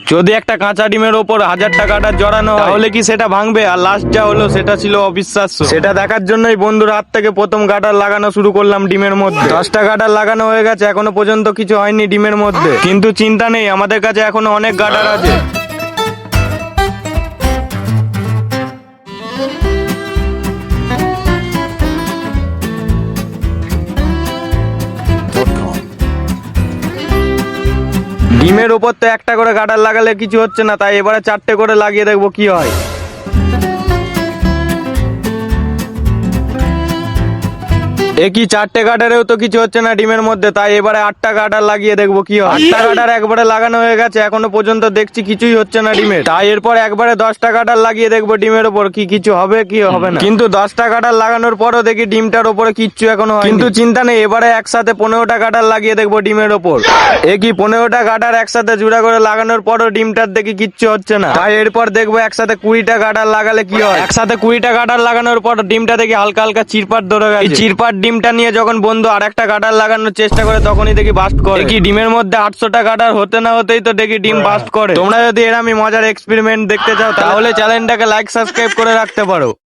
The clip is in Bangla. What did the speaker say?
যদি একটা কাঁচা ডিমের ওপর 1000টা গাডার জড়ানো হয় তাহলে কি সেটা ভাঙবে? আর লাস্ট যা হলো সেটা ছিল অবিশ্বাস্য। সেটা দেখার জন্যই বন্ধুর হাত থেকে প্রথম গাডার লাগানো শুরু করলাম ডিমের মধ্যে। 10টা গাডার লাগানো হয়ে গেছে, এখনো পর্যন্ত কিছু হয়নি ডিমের মধ্যে। কিন্তু চিন্তা নেই, আমাদের কাছে এখনো অনেক গাডার আছে। ডিমের ওপর তো একটা করে গাডার লাগালে কিছু হচ্ছে না, তাই এবারে 4টে করে লাগিয়ে দেখবো কি হয়। একই 4টে গাডারেও তো কিছু হচ্ছে না ডিমের মধ্যে, তাই এবারে 8টা গাডার লাগিয়ে দেখবো কি হয়। 8টা গাডার একবারে লাগানো হয়ে গেছে, এখনো পর্যন্ত দেখছি কিছুই হচ্ছে না ডিমের। তাই এরপর একবারে 10টা গাডার লাগিয়ে দেখবো ডিমের ওপর কি কিছু হবে কি হবে না। কিন্তু 10টা গাডার লাগানোর পরও দেখি ডিমটার ওপরে কিচ্ছু এখনো হয়নি। কিন্তু চিন্তা নেই, এবারে একসাথে 15টা গাডার লাগিয়ে দেখবো ডিমের ওপর। একই 15টা গাডার একসাথে জোড়া করে লাগানোর পরও ডিমটার দেখি কিচ্ছু হচ্ছে না। তাই এরপর দেখবো একসাথে 20টা গাডার লাগালে কি হয়। একসাথে 20টা গাডার লাগানোর পর ডিমটা দেখি হালকা হালকা চিরপাট ধরে গেছে। চিরপাট ডিমটা নিয়ে যখন বন্ধু আরেকটা গাডার লাগানোর চেষ্টা করে তখনই দেখি বাস্ট করে। কি ডিমের মধ্যে 800টা গাডার হতে না হতেই তো দেখি ডিম বাস্ট করে। তোমরা যদি এরকমই মজার এক্সপেরিমেন্ট দেখতে চাও তাহলে চ্যানেলটাকে লাইক সাবস্ক্রাইব করে রাখতে পারো।